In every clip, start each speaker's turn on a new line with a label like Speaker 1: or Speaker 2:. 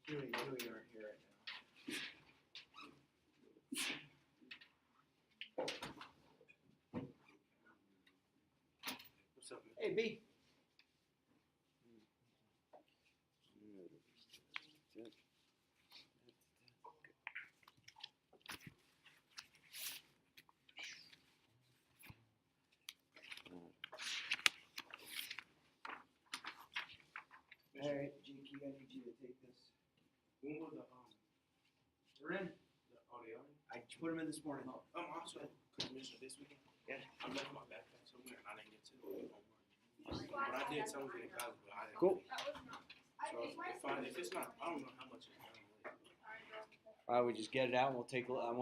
Speaker 1: You and Huey aren't here right now. What's up, man? Hey, B. Alright, Jakey, I need you to take this.
Speaker 2: When were the
Speaker 1: They're in.
Speaker 2: audio?
Speaker 1: I put them in this morning.
Speaker 2: I'm also commissioner this weekend.
Speaker 1: Yeah.
Speaker 2: I left my backpack somewhere and I didn't get to it. But I did something in college, but I didn't.
Speaker 1: Cool.
Speaker 2: So if it's not, I don't know how much it's done.
Speaker 1: We just get it out and we'll take a look. I'm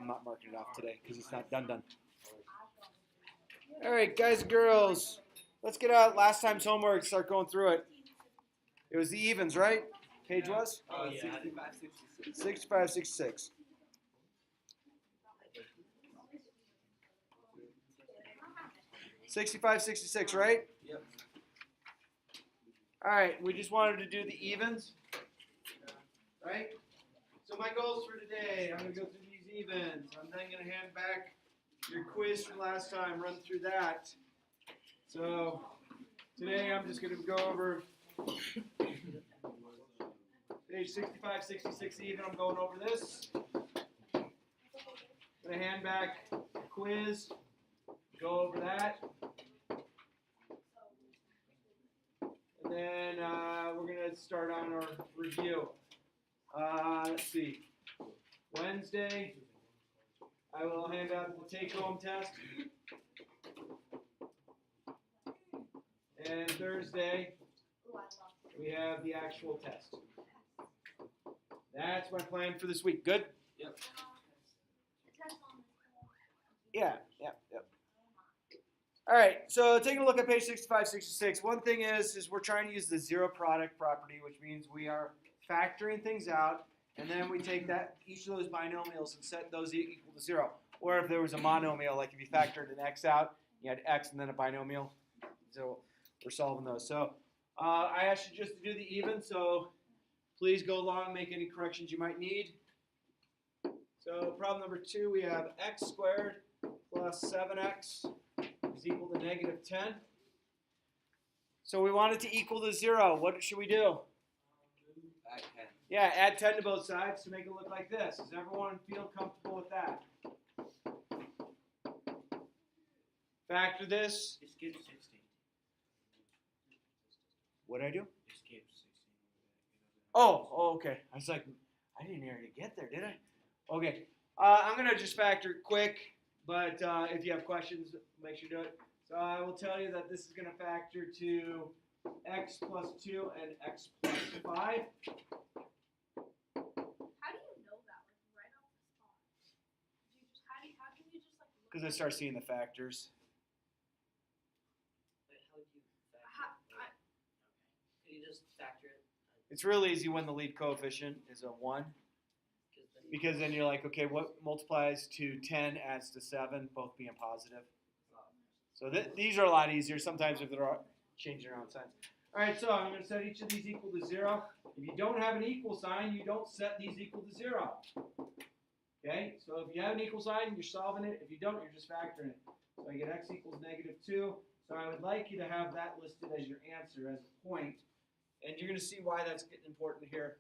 Speaker 1: not marking it off today because it's not done. Alright, guys and girls. Let's get out last time's homework, start going through it. It was the evens, right? Page was?
Speaker 2: Oh, yeah.
Speaker 1: 65, 66. $65, $66, right?
Speaker 2: Yep.
Speaker 1: All right, we just wanted to do the evens, right? So my goals for today, I'm going to go through these evens. I'm then going to hand back your quiz from last time, run through that. So today I'm just going to go over page 65, 66 even. I'm going over this. I'm going to hand back the quiz, go over that. And then we're going to start on our review. Let's see. Wednesday, I will hand out the take-home test. And Thursday, we have the actual test. That's my plan for this week. Good?
Speaker 2: Yep.
Speaker 1: Yeah. All right, so taking a look at page 65, 66, one thing is we're trying to use the zero product property, which means we are factoring things out, and then we take that each of those binomials and set those equal to 0. Or if there was a monomial, like if you factored an x out, you had x and then a binomial. So we're solving those. So I asked you just to do the even, so please go along, make any corrections you might need. So problem number 2, we have x squared plus 7x is equal to negative 10. So we want it to equal to 0. What should we do?
Speaker 2: Add 10.
Speaker 1: Yeah, add 10 to both sides to make it look like this. Does everyone feel comfortable with that? Factor this.
Speaker 2: It skipped 16.
Speaker 1: What did I do?
Speaker 2: It skipped 16.
Speaker 1: Oh, okay. I was like, I didn't hear it get there, did I? Okay. I'm going to just factor it quick, but if you have questions, make sure you do it. So I will tell you that this is going to factor to x plus 2 and x plus 5.
Speaker 3: How do you know that, like, right off the spot? How can you just, like, look
Speaker 1: Because I start seeing the factors.
Speaker 4: Wait, how would you factor it? Could you just factor it?
Speaker 1: It's real easy when the lead coefficient is a 1. Because then you're like, okay, what multiplies to 10 adds to 7, both being positive. So these are a lot easier sometimes if they're changing around signs. All right, so I'm going to set each of these equal to 0. If you don't have an equal sign, you don't set these equal to 0. Okay, so if you have an equal sign, you're solving it. If you don't, you're just factoring it. So I get x equals negative 2. So I would like you to have that listed as your answer, as a point. And you're going to see why that's getting important here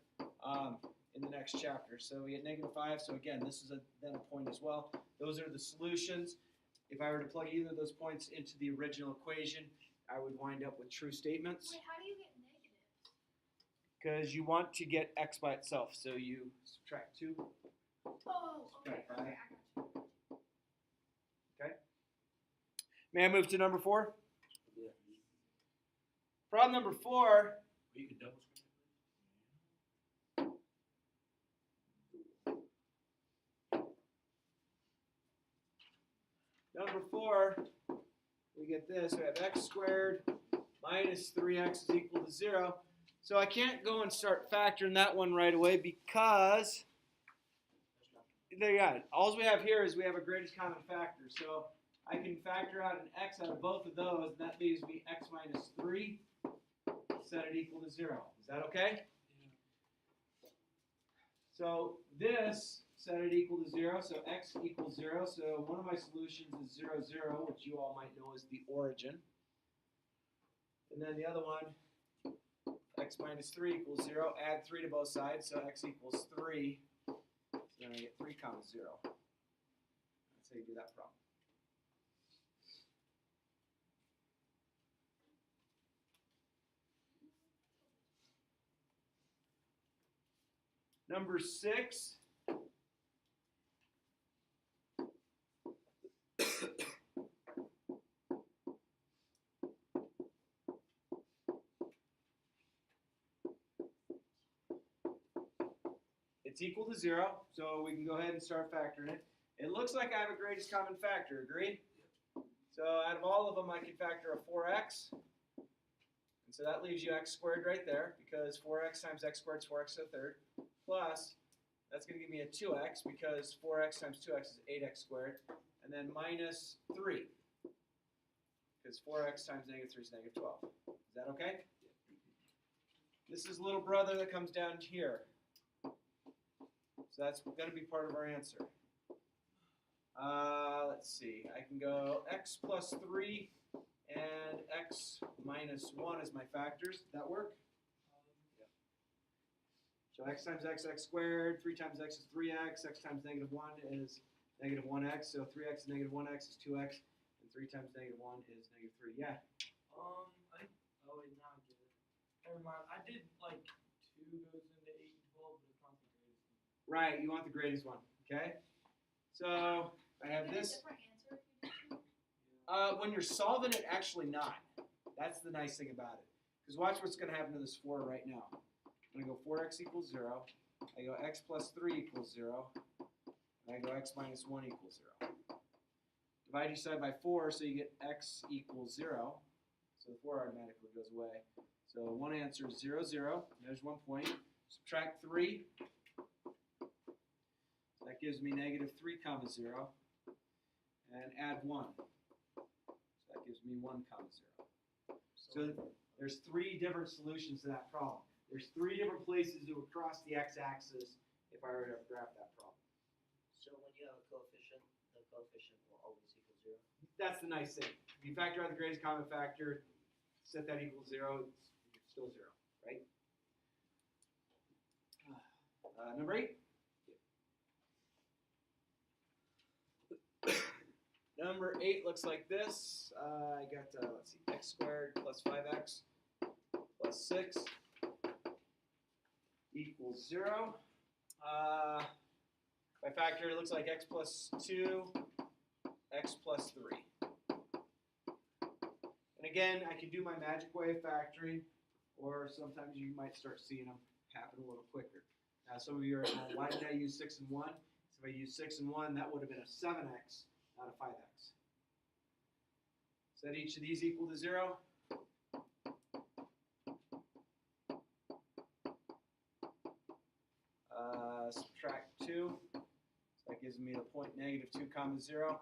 Speaker 1: in the next chapter. So we get negative 5. So again, this is then a point as well. Those are the solutions. If I were to plug either of those points into the original equation, I would wind up with true statements.
Speaker 3: Wait, how do you get negatives?
Speaker 1: Because you want to get x by itself. So you subtract 2.
Speaker 3: Oh, okay,
Speaker 1: Right,
Speaker 3: okay,
Speaker 1: right.
Speaker 3: I got you.
Speaker 1: Okay. May I move to number 4?
Speaker 2: Yeah.
Speaker 1: Problem number 4.
Speaker 2: You can double screen it.
Speaker 1: Number 4, we get this. We have x squared minus 3x is equal to 0. So I can't go and start factoring that one right away because there you got it. All we have here is we have a greatest common factor. So I can factor out an x out of both of those, and that leaves me x minus 3. Set it equal to 0. Is that okay? So this set it equal to 0, so x equals 0. So one of my solutions is 0, 0, which you all might know as the origin. And then the other one, x minus 3 equals 0. Add 3 to both sides, so x equals 3. So then I get 3 comma 0. That's how you do that problem. Number 6. It's equal to 0, so we can go ahead and start factoring it. It looks like I have a greatest common factor, agree? So out of all of them, I can factor a 4x. And so that leaves you x squared right there, because 4x times x squared is 4x to the third. Plus, that's going to give me a 2x, because 4x times 2x is 8x squared. And then minus 3, because 4x times negative 3 is negative 12. Is that okay? This is little brother that comes down here. So that's going to be part of our answer. Let's see. I can go x plus 3 and x minus 1 as my factors. Does that work? Yeah. So x times x squared. 3 times x is 3x. X times negative 1 is negative 1x. So 3x and negative 1x is 2x. And 3 times negative 1 is negative 3. Yeah.
Speaker 5: Oh wait, now I get it. Never mind. I did like 2 goes into 8 and 12, but it's not the greatest one.
Speaker 1: Right. You want the greatest one. Okay. So I have
Speaker 3: Get a
Speaker 1: this.
Speaker 3: different answer if you need to.
Speaker 1: When you're solving it, actually not. That's the nice thing about it. Because watch what's going to happen to this 4 right now. I'm going to go 4x equals 0. I go x plus 3 equals 0. And I go x minus 1 equals 0. Divide each side by 4, so you get x equals 0. So the 4 automatically goes away. So one answer is 0, 0. There's 1 point. Subtract 3. That gives me negative 3 comma 0. And add 1. So that gives me 1 comma 0. So there's 3 different solutions to that problem. There's 3 different places to cross the x-axis if I were to graph that problem.
Speaker 4: So when you have a coefficient, the coefficient will always equal 0.
Speaker 1: That's the nice thing. If you factor out the greatest common factor, set that equal to 0, it's still 0, right? Number 8. Number 8 looks like this. I got, let's see, x squared plus 5x plus 6 equals 0. By factor, it looks like x plus 2, x plus 3. And again, I can do my magic way of factoring, or sometimes you might start seeing them happen a little quicker. Now, some of you are at home, why did I use 6 and 1? So if I use 6 and 1, that would have been a 7x, not a 5x. Set each of these equal to 0. Subtract 2. So that gives me the point negative 2 comma 0.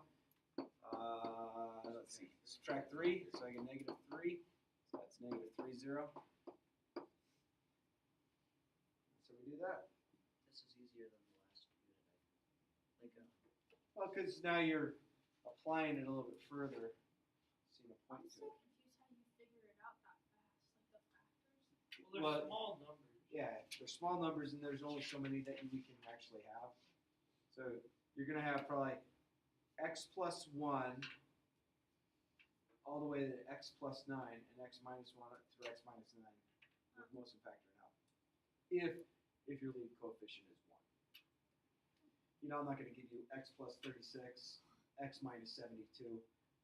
Speaker 1: Let's see. Subtract 3. So I get negative 3. So that's negative 3, 0. So we do that.
Speaker 4: This is easier than the last unit.
Speaker 1: Well, because now you're applying it a little bit further. Seeing a
Speaker 3: I'm
Speaker 1: point
Speaker 3: so
Speaker 1: to it.
Speaker 3: confused how you figure it out that fast, like the factors.
Speaker 5: Well,
Speaker 1: Well,
Speaker 5: they're small numbers.
Speaker 1: Yeah, they're small numbers, and there's only so many that we can actually have. So you're going to have probably x plus 1 all the way to x plus 9 and x minus 1 through x minus 9 with most of them factoring out. If your lead coefficient is 1. You know, I'm not going to give you x plus 36, x minus 72,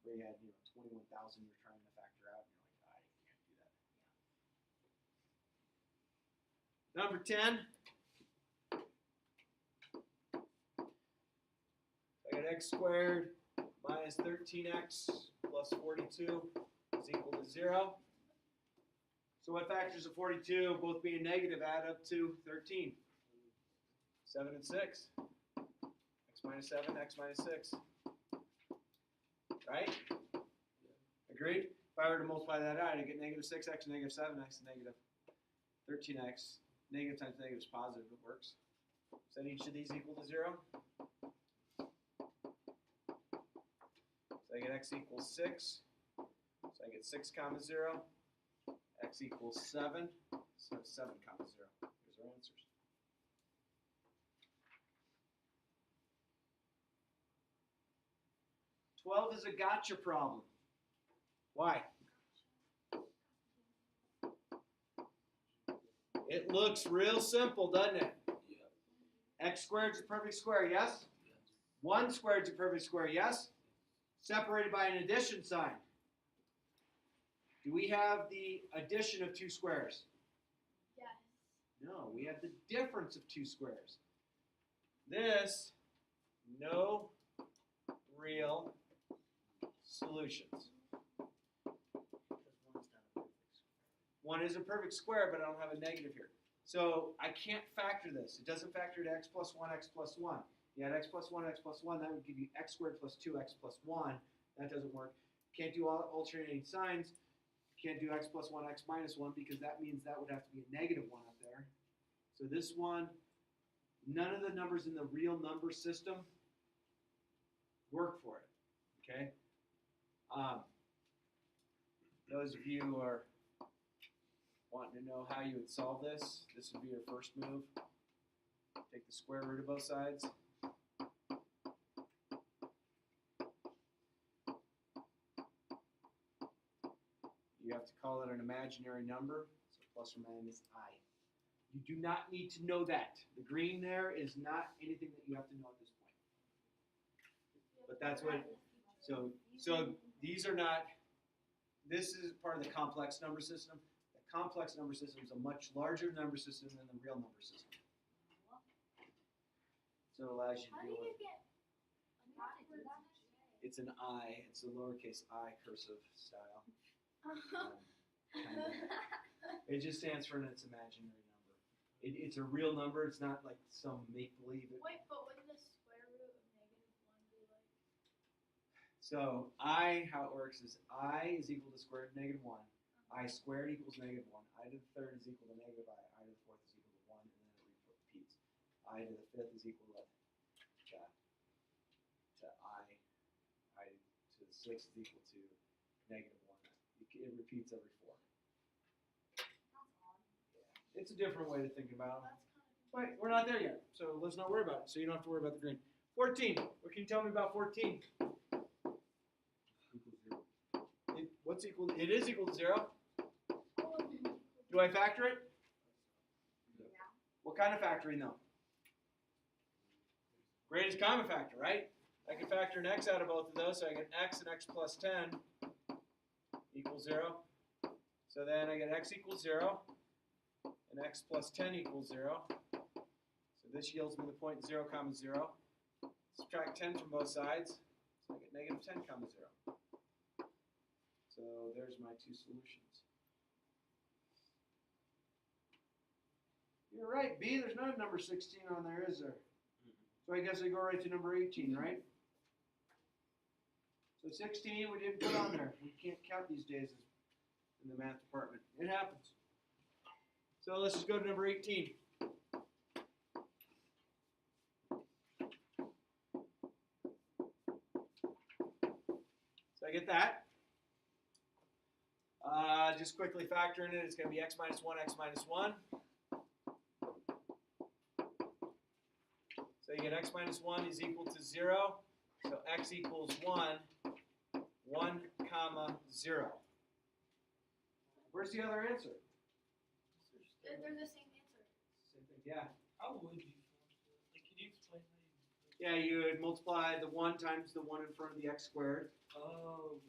Speaker 1: where you had 21,000 you're trying to factor out, and you're like, I can't do that. Number 10. I got x squared minus 13x plus 42 is equal to 0. So what factors of 42, both being negative, add up to 13? 7 and 6. X minus 7, x minus 6. Right? Agreed? If I were to multiply that out, I get negative 6x, negative 7x, negative 13x. Negative times negative is positive. It works. Set each of these equal to 0. So I get x equals 6. So I get 6 comma 0. X equals 7. So 7 comma 0. Here's our answers. "12 is a gotcha problem." Why? It looks real simple, doesn't it?
Speaker 2: Yeah.
Speaker 1: X squared is a perfect square, yes? 1 squared is a perfect square, yes? Separated by an addition sign. Do we have the addition of 2 squares?
Speaker 3: Yes.
Speaker 1: No, we have the difference of 2 squares. This, no real solutions.
Speaker 4: Because one's not a perfect square.
Speaker 1: 1 is a perfect square, but I don't have a negative here. So I can't factor this. It doesn't factor to x plus 1, x plus 1. You had x plus 1, x plus 1, that would give you x squared plus 2x plus 1. That doesn't work. Can't do alternating signs. Can't do x plus 1, x minus 1, because that means that would have to be a negative 1 up there. So this one, none of the numbers in the real number system work for it. Okay? Those of you who are wanting to know how you would solve this, this would be your first move. Take the square root of both sides. You have to call it an imaginary number, so plus or minus I. You do not need to know that. The green there is not anything that you have to know at this point. But that's what, so these are not, this is part of the complex number system. The complex number system is a much larger number system than the real number system. So it allows you to
Speaker 3: How
Speaker 1: deal
Speaker 3: do
Speaker 1: with,
Speaker 3: you get backwards J?
Speaker 1: it's an I, it's a lowercase I cursive style. It just stands for its imaginary number. It's a real number, it's not like some make-believe.
Speaker 3: Wait, but wouldn't the square root of -1 be like?
Speaker 1: So I, how it works is I is equal to square root of negative 1. I squared equals negative 1. I to the third is equal to negative I. I to the fourth is equal to 1, and then it repeats. I to the fifth is equal to I. I to the sixth is equal to negative 1. It repeats every 4.
Speaker 3: Sounds odd.
Speaker 1: Yeah. It's a different way to think about it.
Speaker 3: That's kind of.
Speaker 1: Wait, we're not there yet, so let's not worry about it. So you don't have to worry about the green. 14. What can you tell me about 14? What's equal? It is equal to 0. Do I factor it?
Speaker 3: Yeah.
Speaker 1: What kind of factoring though? Greatest common factor, right? I can factor an x out of both of those, so I get x and x plus 10 equals 0. So then I get x equals 0 and x plus 10 equals 0. So this yields me the point 0 comma 0. Subtract 10 from both sides, so I get negative 10 comma 0. So there's my 2 solutions. You're right, B, there's not a number 16 on there, is there? So I guess I go right to number 18, right? So 16 we didn't put on there. We can't count these days in the math department. It happens. So let's just go to number 18. So I get that. Just quickly factoring it, it's going to be x minus 1, x minus 1. So you get x minus 1 is equal to 0. So x equals 1, 1 comma 0. Where's the other answer?
Speaker 3: They're the same answer.
Speaker 1: Same thing. Yeah.
Speaker 5: How would you like? Can you explain how you?
Speaker 1: Yeah, you would multiply the 1 times the 1 in front of the x squared.
Speaker 5: Oh.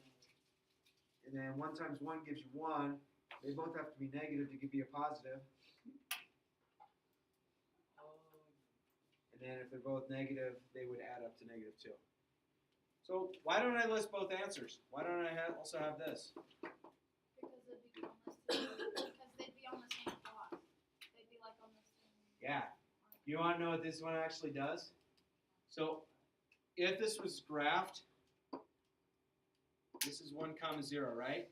Speaker 1: And then 1 times 1 gives you 1. They both have to be negative to give you a positive. And then if they're both negative, they would add up to negative 2. So why don't I list both answers? Why don't I also have this?
Speaker 3: Because they'd be on the same plot. They'd be like on the same.
Speaker 1: Yeah. You want to know what this one actually does? So if this was graphed, this is 1 comma 0, right?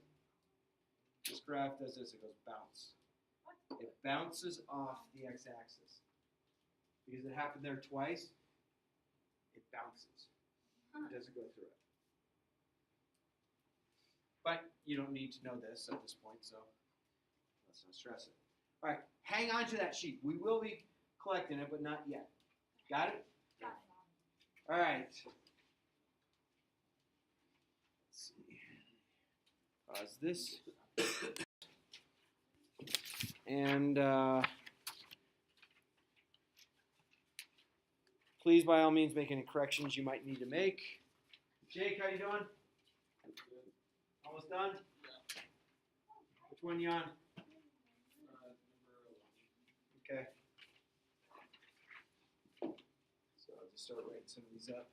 Speaker 1: This graph does this, it goes bounce. It bounces off the x-axis. because it happened there twice, it bounces. It doesn't go through it. But you don't need to know this at this point, so let's not stress it. All right, hang on to that sheet. We will be collecting it, but not yet. Got it? All right. Let's see. Pause this. And please, by all means, make any corrections you might need to make. Jake, how you doing? Almost done? Which one you on? Okay. So I'll just start writing some of these up.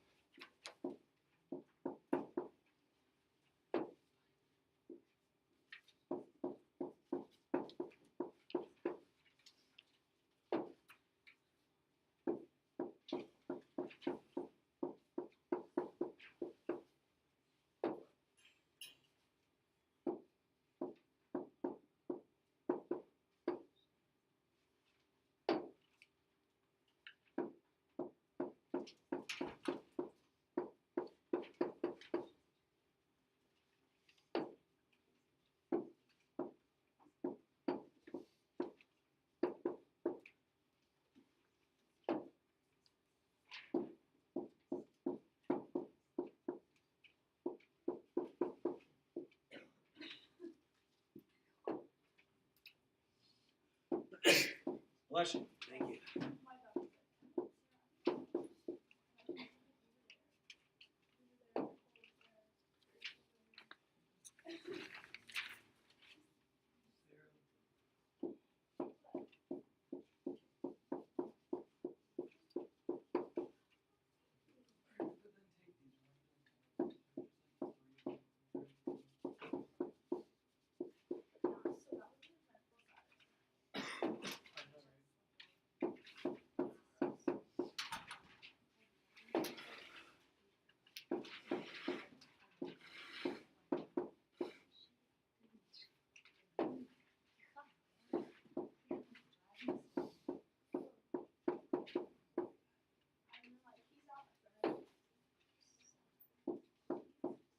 Speaker 1: Bless you.
Speaker 2: Thank you.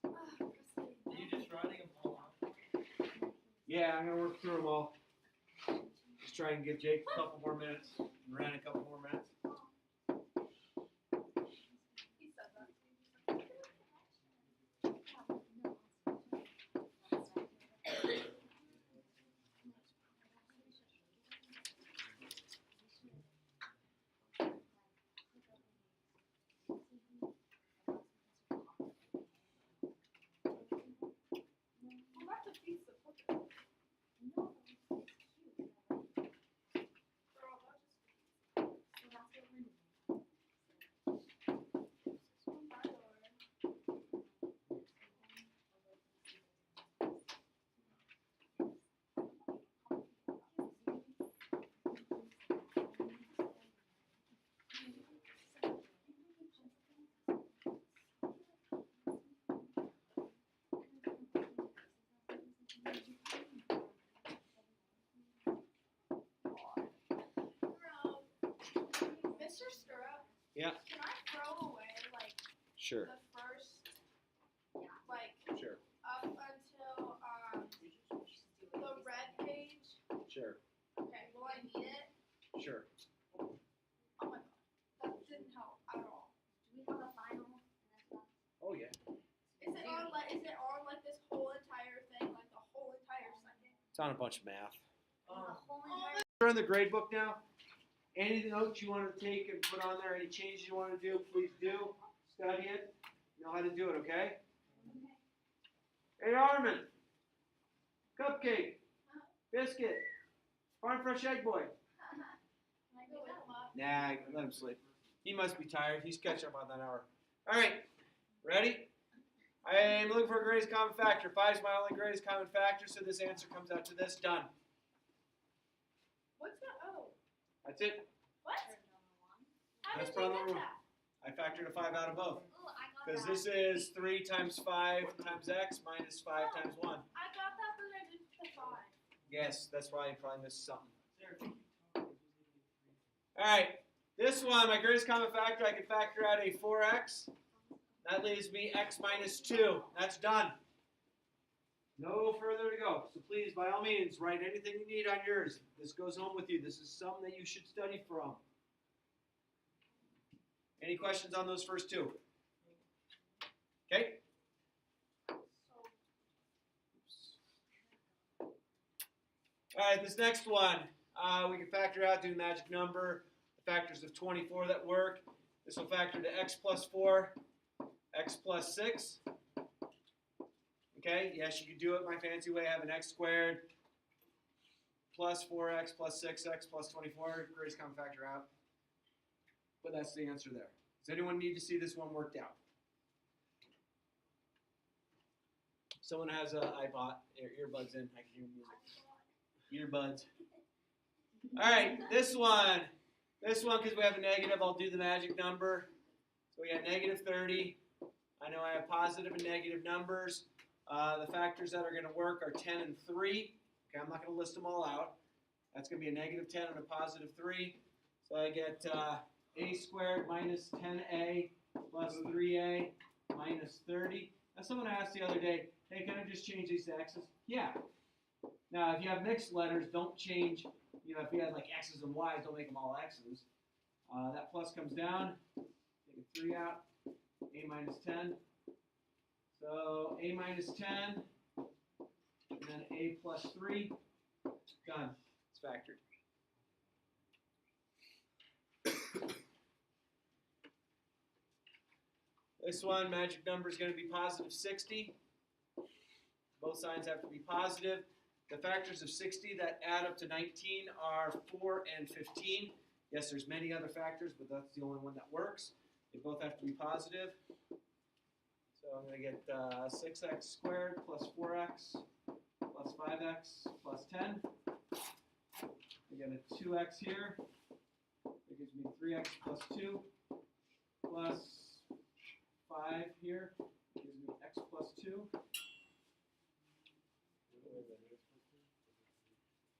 Speaker 5: Are you just writing them all out?
Speaker 1: Yeah, I'm gonna work through them all. Just try and give Jake a couple more minutes, and Ryan a couple more minutes.
Speaker 3: He said that. I'm about to piece the book. No, it's cute. Girl, that's just so that's what we're doing. Mr. Stirrup?
Speaker 1: Yeah.
Speaker 3: Can I throw away like
Speaker 1: Sure.
Speaker 3: the first like
Speaker 1: Sure.
Speaker 3: up until the red page?
Speaker 1: Sure.
Speaker 3: Okay, will I need it?
Speaker 1: Sure.
Speaker 3: Oh my god. That didn't help at all.
Speaker 6: Do we have a final?
Speaker 1: Oh yeah.
Speaker 3: Is it on like this whole entire thing? Like the whole entire second?
Speaker 1: It's on a bunch of math.
Speaker 6: The
Speaker 5: Oh,
Speaker 6: whole
Speaker 3: Oh,
Speaker 6: entire.
Speaker 1: We're in the grade book now. Any notes you want to take and put on there, any changes you want to do, please do. Study it. You know how to do it, okay? Hey Armin. Cupcake. Biscuit. Farm fresh egg boy.
Speaker 3: Can I go wake him up?
Speaker 1: Nah, let him sleep. He must be tired. He's catching up on that hour. All right, ready? I am looking for a greatest common factor. 5 is my only greatest common factor, so this answer comes out to this. Done.
Speaker 3: What's that? Oh.
Speaker 1: That's it.
Speaker 3: What? How
Speaker 1: That's
Speaker 3: did you
Speaker 1: problem
Speaker 3: get
Speaker 1: one.
Speaker 3: that?
Speaker 1: I factored a 5 out of both.
Speaker 6: Ooh, I got
Speaker 1: Because
Speaker 6: that.
Speaker 1: this is 3 times 5 times x minus 5 times 1.
Speaker 3: I got that, but I didn't put 5.
Speaker 1: Yes, that's why you probably missed something.
Speaker 5: Sarah,
Speaker 1: All right, This one, my greatest common factor, I can factor out a 4x. That leaves me x minus 2. That's done. No further to go. So please, by all means, write anything you need on yours. This goes home with you. This is something that you should study from. Any questions on those first two? Okay. All right, this next one, we can factor out, do the magic number, the factors of 24 that work. This will factor to x plus 4, x plus 6. Okay, yes, you could do it my fancy way, have an x squared plus 4x plus 6x plus 24, greatest common factor out. But that's the answer there. Does anyone need to see this one worked out? Someone has an iPod, earbuds in, I can hear music. Earbuds. All right, this one, because we have a negative, I'll do the magic number. So we got negative 30. I know I have positive and negative numbers. The factors that are going to work are 10 and 3. Okay, I'm not going to list them all out. That's going to be a negative 10 and a positive 3. So I get a squared minus 10a plus 3a minus 30. Now someone asked the other day, hey, can I just change these to x's? Yeah. Now if you have mixed letters, don't change, if you had like x's and y's, don't make them all x's. That plus comes down, take a 3 out, a minus 10. So a minus 10, and then a plus 3, done. It's factored. This one, magic number is going to be positive 60. Both signs have to be positive. The factors of 60 that add up to 19 are 4 and 15. Yes, there's many other factors, but that's the only one that works. They both have to be positive. So I'm going to get 6x squared plus 4x plus 5x plus 10. I get a 2x here. That gives me 3x plus 2 plus 5 here. Gives me x plus 2.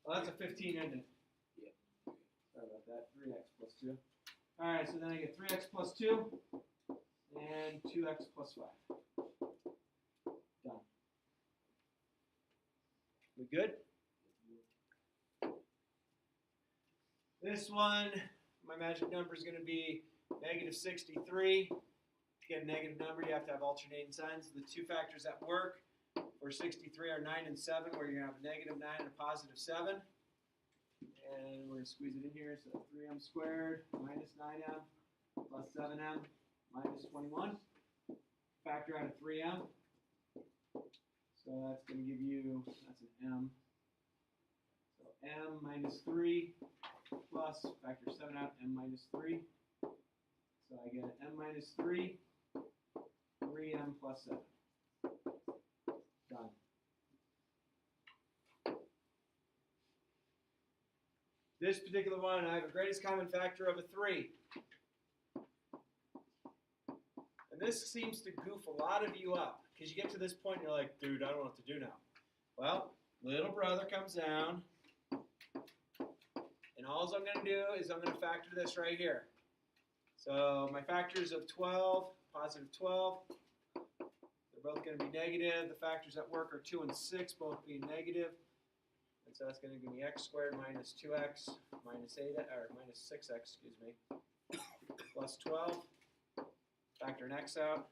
Speaker 1: Well, that's a 15, isn't it? Yeah. Sorry about that. 3x plus 2. All right, so then I get 3x plus 2 and 2x plus 5. Done. We good? This one, my magic number is going to be negative 63. To get a negative number, you have to have alternating signs. The two factors that work for 63 are 9 and 7, where you're going to have a negative 9 and a positive 7. And we're going to squeeze it in here. So 3m squared minus 9m plus 7m minus 21. Factor out of 3m. So that's going to give you, that's an m. So m minus 3 plus, factor 7 out, m minus 3. So I get m minus 3, 3m plus 7. Done. This particular one, I have a greatest common factor of a 3. And this seems to goof a lot of you up, because you get to this point and you're like, dude, I don't know what to do now. Well, little brother comes down, and all I'm going to do is I'm going to factor this right here. So my factors of 12, positive 12, they're both going to be negative. The factors that work are 2 and 6, both being negative. And so that's going to give me x squared minus 2x minus 8, or minus 6x, excuse me, plus 12. Factor an x out.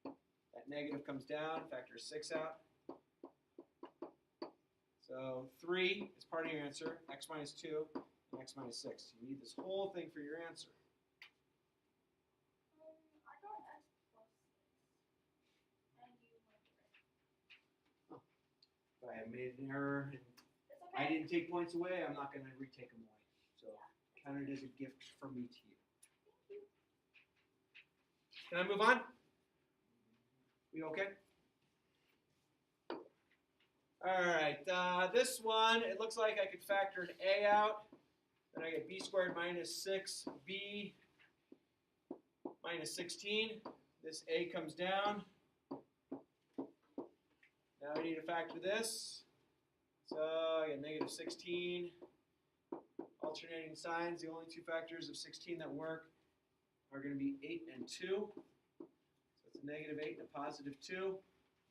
Speaker 1: That negative comes down. Factor 6 out. So 3 is part of your answer. X minus 2 and x minus 6. You need this whole thing for your answer.
Speaker 3: I got x plus 6. And you went right.
Speaker 1: If I have made an error and
Speaker 3: It's okay.
Speaker 1: I didn't take points away, I'm not going to retake them away. So count it as a gift from me to you. Can I move on? We okay? All right, this one, it looks like I could factor an a out. Then I get b squared minus 6b minus 16. This a comes down. Now we need to factor this. So I get negative 16. alternating signs. The only two factors of 16 that work are going to be 8 and 2. So it's a negative 8 and a positive 2.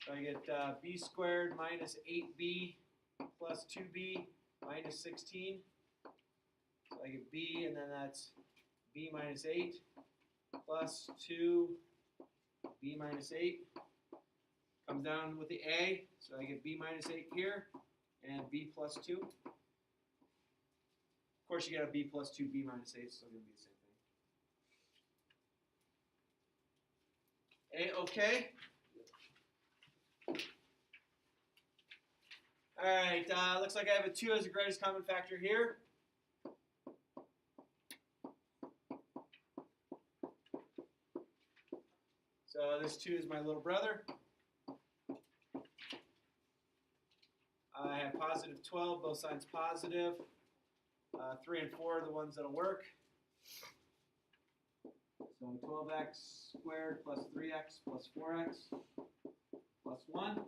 Speaker 1: So I get b squared minus 8b plus 2b minus 16. So I get b, and then that's b minus 8 plus 2b minus 8. Comes down with the a, so I get b minus 8 here, and b plus 2. Of course, you get a b plus 2, b minus 8, so it's going to be the same thing. A, okay? Alright, looks like I have a 2 as the greatest common factor here. So this 2 is my little brother. I have positive 12, both sides positive. 3 and 4 are the ones that'll work. So 12x squared plus 3x plus 4x plus 1.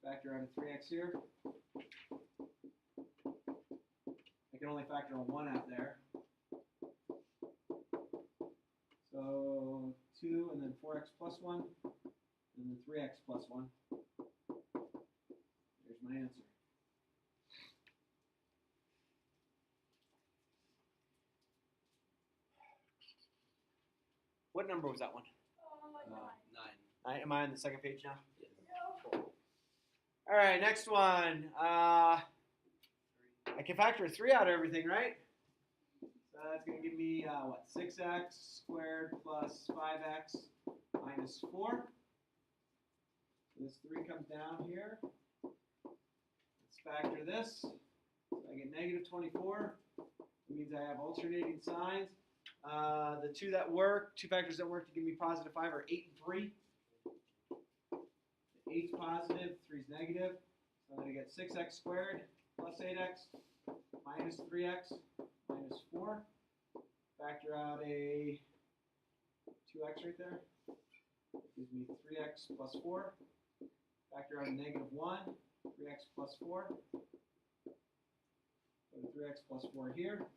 Speaker 1: Factor out a 3x here. I can only factor a 1 out there. So 2 and then 4x plus 1 and then 3x plus 1. There's my answer. What number was that one?
Speaker 3: Nine.
Speaker 1: Am I on the second page now?
Speaker 3: No.
Speaker 1: All right, next one. I can factor a 3 out of everything, right? So that's going to give me, 6x squared plus 5x minus 4. So this 3 comes down here. Let's factor this. So I get negative 24. It means I have alternating signs. The two factors that work to give me positive 5 are 8 and 3. 8's positive, 3's negative. So I'm going to get 6x squared plus 8x minus 3x minus 4. Factor out a 2x right there. Gives me 3x plus 4. Factor out a negative 1, 3x plus 4. Put a 3x plus 4 here.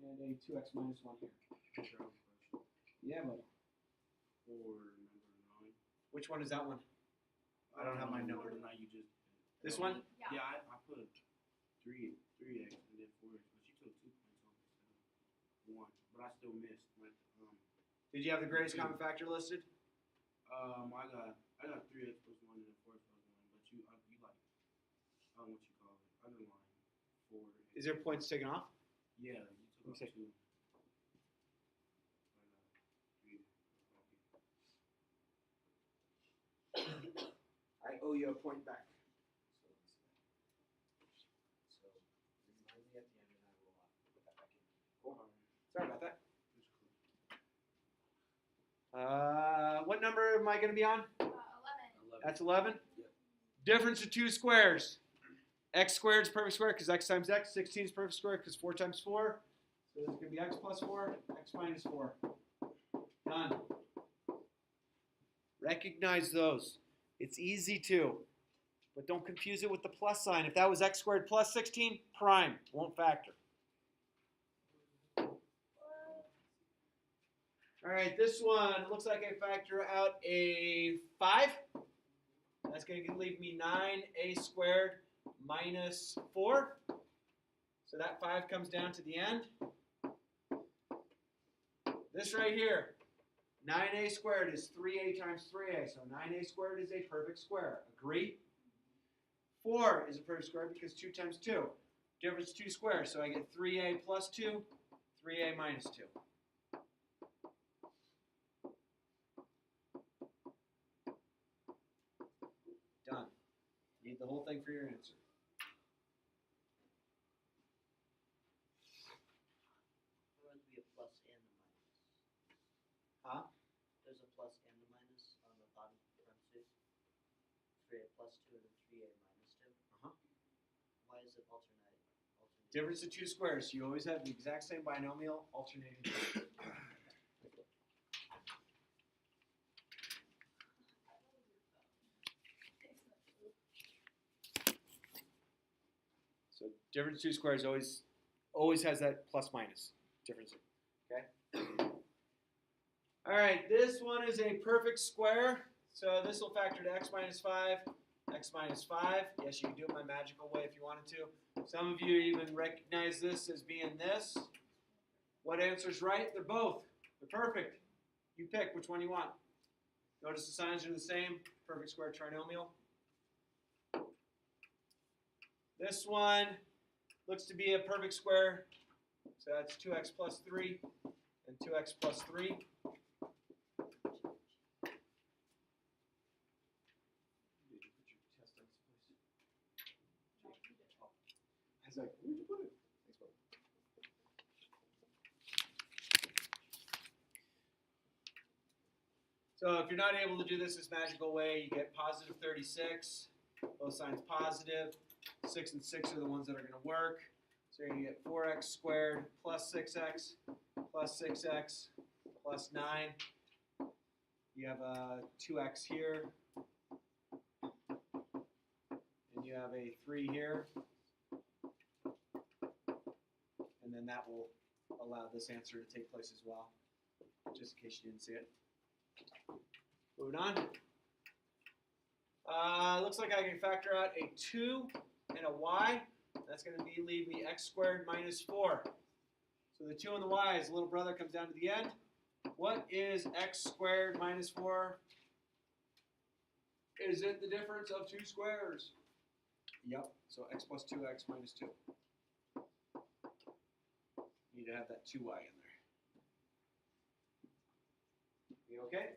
Speaker 1: And a 2x minus 1 here. Yeah, buddy.
Speaker 2: For number 9.
Speaker 1: Which one is that one? I don't have my number.
Speaker 2: Now you just.
Speaker 1: This one?
Speaker 3: Yeah.
Speaker 2: Yeah, I put 3x and then 4x, but she took 2 points off instead of 1. But I still missed.
Speaker 1: Did you have the greatest common factor listed?
Speaker 2: I got 3x plus 1 and then 4x plus 1, but you like, what you call it, underline 4.
Speaker 1: Is there points taken off?
Speaker 2: Yeah, you took
Speaker 1: Let me
Speaker 2: off 2.
Speaker 1: I owe you a point back.
Speaker 4: So remind me at the end, and I will put that back in.
Speaker 1: Cool. Sorry about that.
Speaker 2: That's cool.
Speaker 1: What number am I going to be on?
Speaker 3: 11.
Speaker 1: That's 11?
Speaker 2: Yep.
Speaker 1: Difference of two squares. X squared is perfect square because x times x. 16 is perfect square because 4 times 4. So this is going to be x plus 4, x minus 4. Done. Recognize those. It's easy to. But don't confuse it with the plus sign. If that was x squared plus 16, prime. Won't factor. All right, this one looks like I factor out a 5. That's going to leave me 9a squared minus 4. So that 5 comes down to the end. This right here, 9a squared is 3a times 3a. So 9a squared is a perfect square. Agree? 4 is a perfect square because 2 times 2. Difference 2 squares. So I get 3a plus 2, 3a minus 2. Done. Need the whole thing for your answer.
Speaker 4: There would be a plus and a minus.
Speaker 1: Huh?
Speaker 4: There's a plus and a minus on the bottom parentheses. 3a plus 2 and then 3a minus 2.
Speaker 1: Uh-huh.
Speaker 4: Why is it alternating?
Speaker 1: Difference of 2 squares. You always have the exact same binomial alternating. So Difference of two squares always has that plus minus difference. Okay. All right, this one is a perfect square, so this will factor to x minus 5, x minus 5. Yes, you can do it my magical way if you wanted to. Some of you even recognize this as being this. What answer's right? They're both. They're perfect. You pick which one you want. Notice the signs are the same. Perfect square trinomial. This one looks to be a perfect square. So that's 2x plus 3 and 2x plus 3. I was like, where'd you put it? Thanks, bud. So if you're not able to do this magical way, you get positive 36. Both signs positive. 6 and 6 are the ones that are going to work. So you're going to get 4x squared plus 6x plus 6x plus 9. You have a 2x here. And you have a 3 here. And then that will allow this answer to take place as well, just in case you didn't see it. Moving on. Looks like I can factor out a 2 and a y. That's going to leave me x squared minus 4. So the 2 and the y, as little brother comes down to the end. What is x squared minus 4? Is it the difference of two squares? Yep. So x plus 2x minus 2. Need to have that 2y in there. You okay?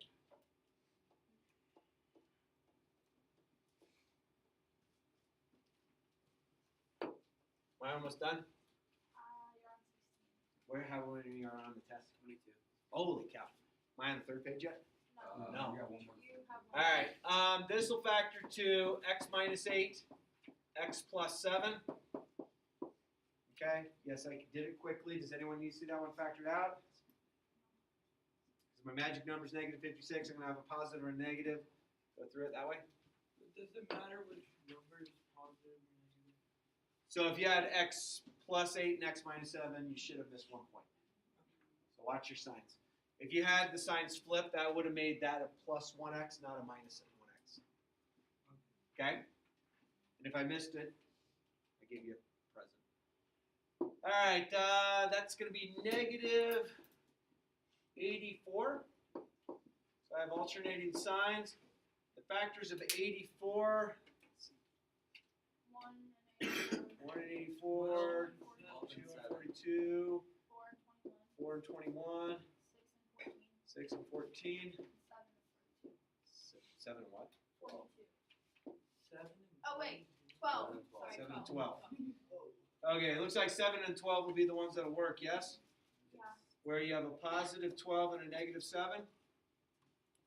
Speaker 1: Am I almost done?
Speaker 3: You're on 16.
Speaker 1: How many are on the test?
Speaker 2: 22.
Speaker 1: Holy cow. Am I on the third page yet? No.
Speaker 2: We got one more.
Speaker 3: You have
Speaker 1: All right. This will factor to x minus 8, x plus 7. Okay. Yes, I did it quickly. Does anyone need to see that one factored out? Because my magic number is negative 56. I'm going to have a positive or a negative. Go through it that way.
Speaker 5: Does it matter which number is positive or negative?
Speaker 1: So if you had x plus 8 and x minus 7, you should have missed 1 point. So watch your signs. If you had the signs flipped, that would have made that a plus 1x, not a minus 1x. Okay? And if I missed it, I gave you a present. All right, that's going to be negative 84. So I have alternating signs. The factors of 84. 1 and 84, 2 and 42, 4 and 21, 6 and 14, 7 and what?
Speaker 5: 7 and
Speaker 3: Oh wait, 12. Sorry,
Speaker 1: 7 and
Speaker 3: 12.
Speaker 1: 12. Okay, it looks like 7 and 12 will be the ones that'll work, yes?
Speaker 3: Yeah.
Speaker 1: Where you have a positive 12 and a negative 7.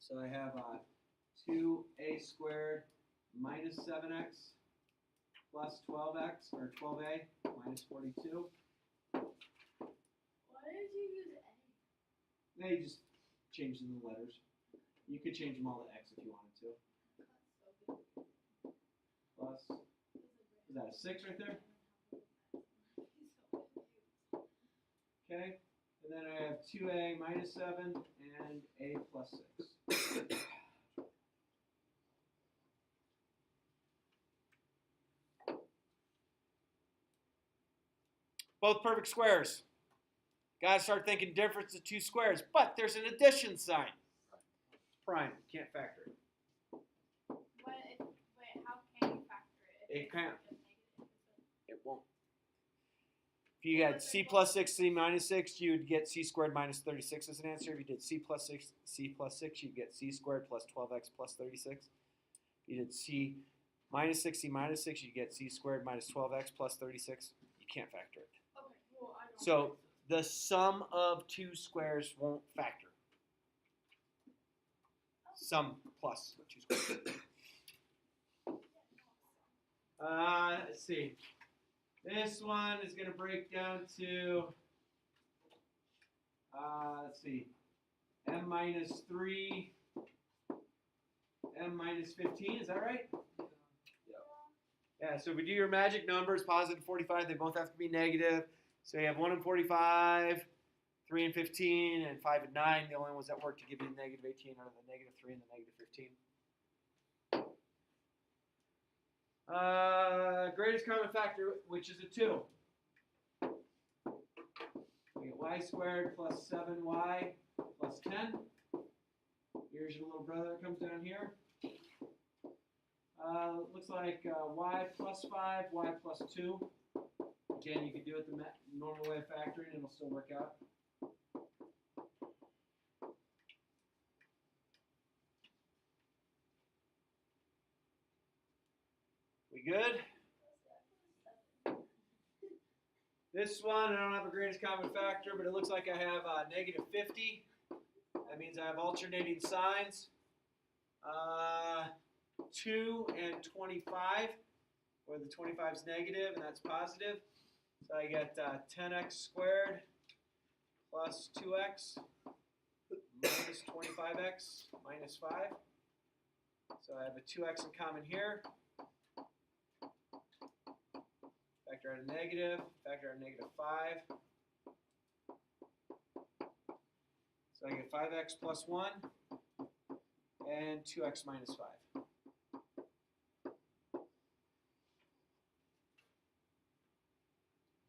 Speaker 1: So I have 2a squared minus 7x plus 12x, or 12a minus 42.
Speaker 3: Why did you use A?
Speaker 1: Now you just change them the letters. You could change them all to x if you wanted to. Plus, is that a 6 right there? Okay, and then I have 2a minus 7 and a plus 6. Both perfect squares. Gotta start thinking difference of two squares, but there's an addition sign. Prime, can't factor it.
Speaker 3: Wait, how can you factor it?
Speaker 1: It can't. It won't. If you had c plus 6, c minus 6, you'd get c squared minus 36 as an answer. If you did c plus 6, c plus 6, you'd get c squared plus 12x plus 36. If you did c minus 6, c minus 6, you'd get c squared minus 12x plus 36. You can't factor it.
Speaker 3: Okay, well, I don't.
Speaker 1: So the sum of two squares won't factor. Sum plus two squares. Let's see. This one is going to break down to, let's see, m minus 3, m minus 15. Is that right? Yeah, so if we do your magic numbers, positive 45, they both have to be negative. So you have 1 and 45, 3 and 15, and 5 and 9. The only ones that work to give you the negative 18 are the negative 3 and the negative 15. Greatest common factor, which is a 2. We get y squared plus 7y plus 10. Here's your little brother that comes down here. Looks like y plus 5, y plus 2. Again, you can do it the normal way of factoring and it'll still work out. We good? This one, I don't have a greatest common factor, but it looks like I have negative 50. That means I have alternating signs. 2 and 25, where the 25 is negative and that's positive. So I get 10x squared plus 2x minus 25x minus 5. So I have a 2x in common here. Factor out a negative, factor out a negative 5. So I get 5x plus 1 and 2x minus 5.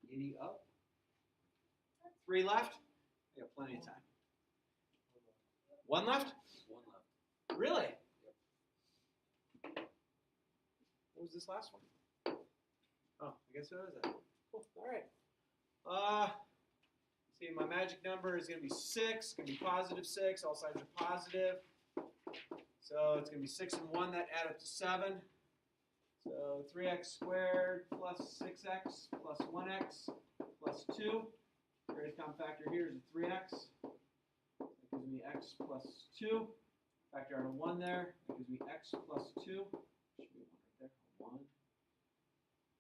Speaker 1: Giddy up. 3 left? I got plenty of time. 1 left?
Speaker 4: 1 left.
Speaker 1: Really? What was this last one? Oh, I guess it was that. Cool. All right. See, my magic number is going to be 6. It's going to be positive 6. All sides are positive. So it's going to be 6 and 1. That add up to 7. So 3x squared plus 6x plus 1x plus 2. Greatest common factor here is a 3x. That gives me x plus 2. Factor out a 1 there. That gives me x plus 2. Should be a 1 right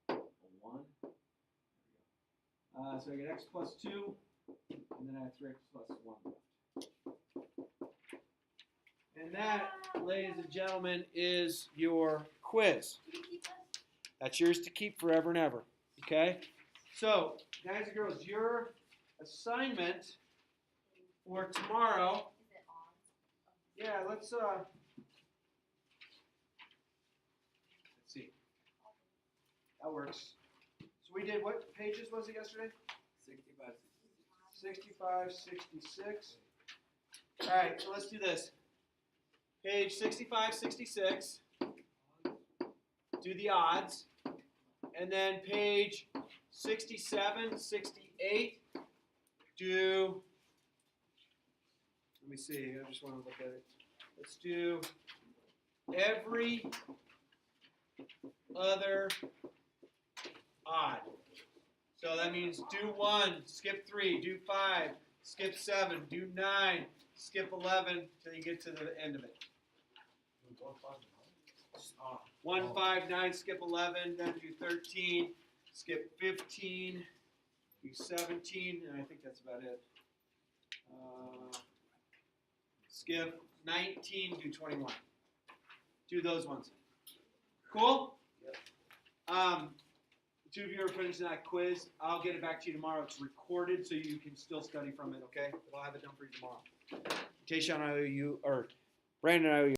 Speaker 1: there. 1. There we go. So I get x plus 2. And then I have 3x plus 1 left. And that, ladies and gentlemen, is your quiz.
Speaker 3: Do you keep this?
Speaker 1: That's yours to keep forever and ever. Okay? So, guys and girls, your assignment for tomorrow.
Speaker 3: Is it on?
Speaker 1: Yeah, let's see. That works. So we did, what pages was it yesterday?
Speaker 2: 65.
Speaker 1: 65, 66. All right, so let's do this. Page 65, 66. Do the odds. And then page 67, 68. Do, let me see, I just want to look at it. Let's do every other odd. So that means do 1, skip 3, do 5, skip 7, do 9, skip 11 till you get to the end of it. 1, 5, 9, skip 11, then do 13, skip 15, do 17, and I think that's about it. Skip 19, do 21. Do those ones. Cool?
Speaker 2: Yep.
Speaker 1: 2 of you are finishing that quiz. I'll get it back to you tomorrow. It's recorded, so you can still study from it, okay? But I'll have it done for you tomorrow. Tayshawn, I owe you, or Brandon, I owe you.